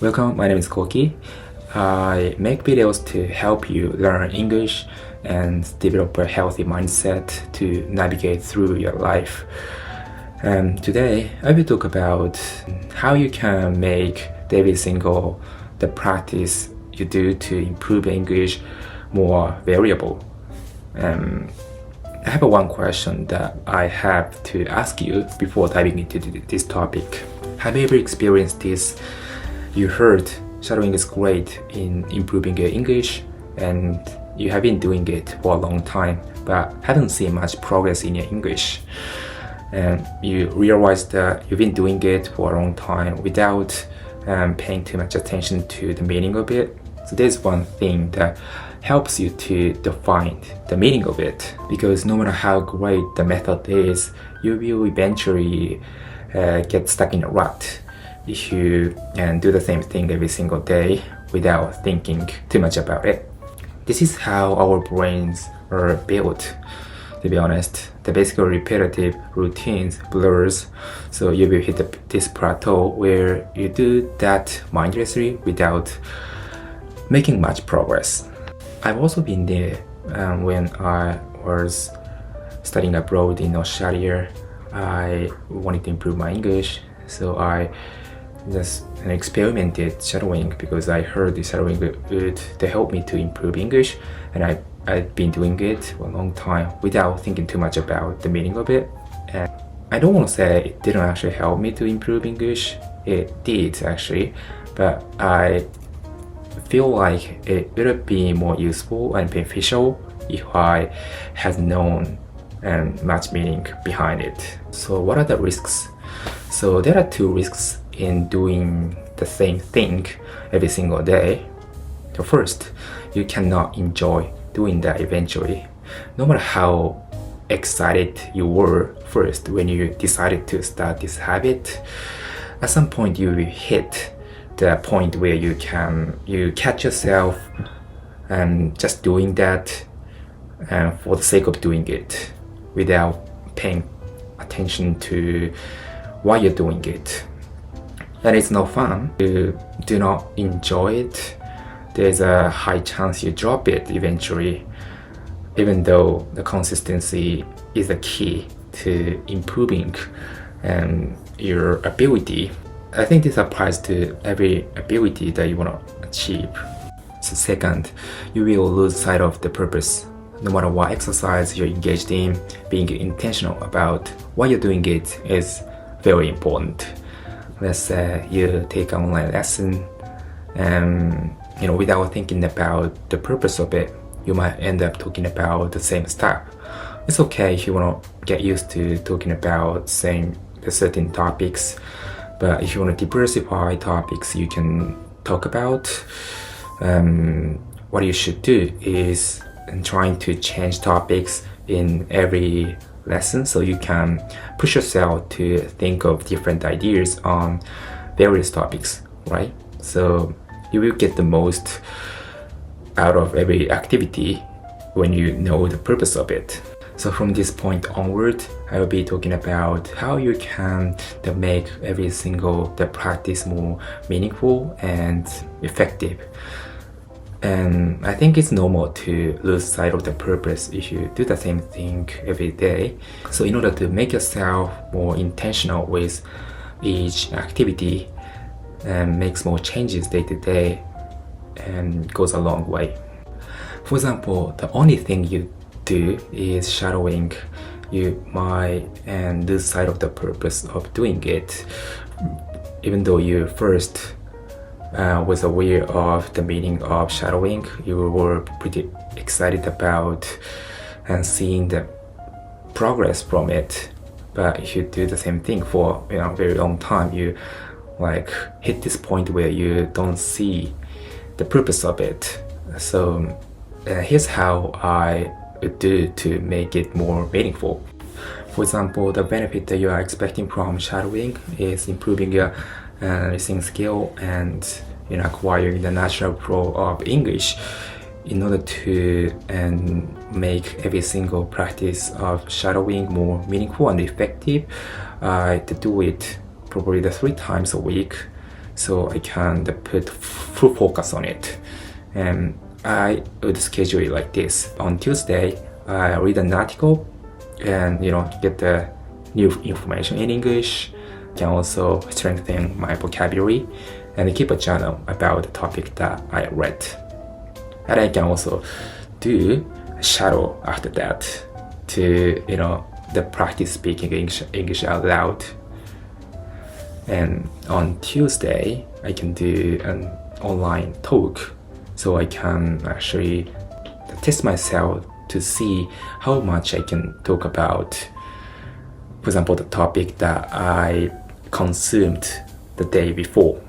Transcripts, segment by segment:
Welcome, my name is Koki. I make videos to help you learn English and develop a healthy mindset to navigate through your life. Today, I will talk about how you can make every single the practice you do to improve English more variable. I have one question that I have to ask you before diving into this topic. Have you ever experienced this? You heard shadowing is great in improving your English and you have been doing it for a long time but haven't seen much progress in your English. And you realize that you've been doing it for a long time without paying too much attention to the meaning of it. So there's one thing that helps you to define the meaning of it, because no matter how great the method is, you will eventually get stuck in a rut if you do the same thing every single day without thinking too much about it. This is how our brains are built, to be honest. The basically repetitive routines blurs, so you will hit this plateau where you do that mindlessly without making much progress. I've also been there when I was studying abroad in Australia. I wanted to improve my English, so I just experimented shadowing because I heard the shadowing would help me to improve English, and I've been doing it for a long time without thinking too much about the meaning of it. And I don't want to say it didn't actually help me to improve English. It did actually, but I feel like it would have been more useful and beneficial if I had known much meaning behind it. So what are the risks? So there are two risks in doing the same thing every single day. The first, you cannot enjoy doing that eventually. No matter how excited you were first when you decided to start this habit, at some point you will hit the point where you catch yourself just doing that for the sake of doing it without paying attention to why you're doing it. And it's no fun. You do not enjoy it, there's a high chance you drop it eventually, even though the consistency is the key to improving your ability. I think this applies to every ability that you want to achieve. So second, you will lose sight of the purpose. No matter what exercise you're engaged in, being intentional about why you're doing it is very important. Let's say you take an online lesson and without thinking about the purpose of it, you might end up talking about the same stuff. It's okay if you want to get used to talking about the certain topics, but if you want to diversify topics you can talk about, what you should do is trying to change topics in every lesson so you can push yourself to think of different ideas on various topics, right? So you will get the most out of every activity when you know the purpose of it. So from this point onward, I will be talking about how you can make every single practice more meaningful and effective. And I think it's normal to lose sight of the purpose if you do the same thing every day. So in order to make yourself more intentional with each activity and make small changes day to day, and goes a long way. For example, the only thing you do is shadowing, you might lose sight of the purpose of doing it, even though you first was aware of the meaning of shadowing. You were pretty excited about seeing the progress from it. But if you do the same thing for a very long time, you hit this point where you don't see the purpose of it. So here's how I would do to make it more meaningful. For example, the benefit that you are expecting from shadowing is improving your listening skill and acquiring the natural flow of English. In order to make every single practice of shadowing more meaningful and effective, to do it probably 3 times a week so I can put full focus on it. And I would schedule it like this. On Tuesday, I read an article and get the new information in English. Can also strengthen my vocabulary and keep a journal about the topic that I read. And I can also do a shadow after that to the practice speaking English out loud. And on Tuesday, I can do an online talk, so I can actually test myself to see how much I can talk about, for example, the topic that I consumed the day before.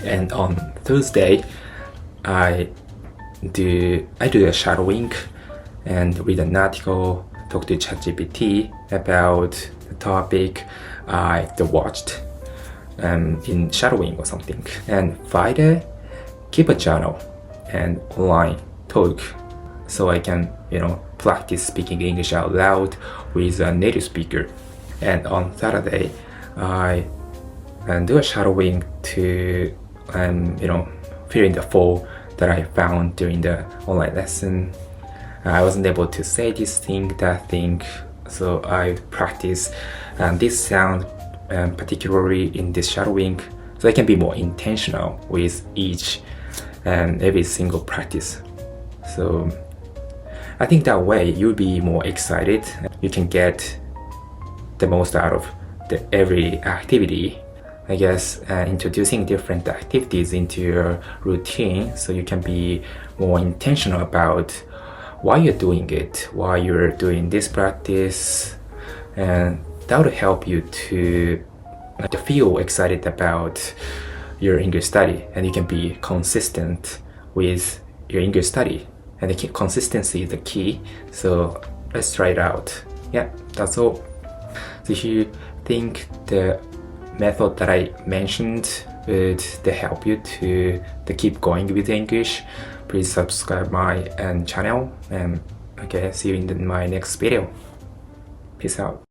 And on Thursday, I do a shadowing and read an article, talk to ChatGPT about the topic I watched in shadowing or something. And Friday, keep a journal and online talk, so I can practice speaking English out loud with a native speaker. And on Saturday, I do a shadowing to fill in the form that I found during the online lesson. I wasn't able to say this thing, that thing, so I practice this sound particularly in this shadowing, so I can be more intentional with each and every single practice. So I think that way you'll be more excited. You can get the most out of every activity. I guess introducing different activities into your routine, so you can be more intentional about why you're doing it, why you're doing this practice, and that will help you to feel excited about your English study, and you can be consistent with your English study. And the consistency is the key, so let's try it out. Yeah, that's all. So if you think the method that I mentioned would help you to keep going with English, please subscribe my channel, and okay, see you in my next video. Peace out.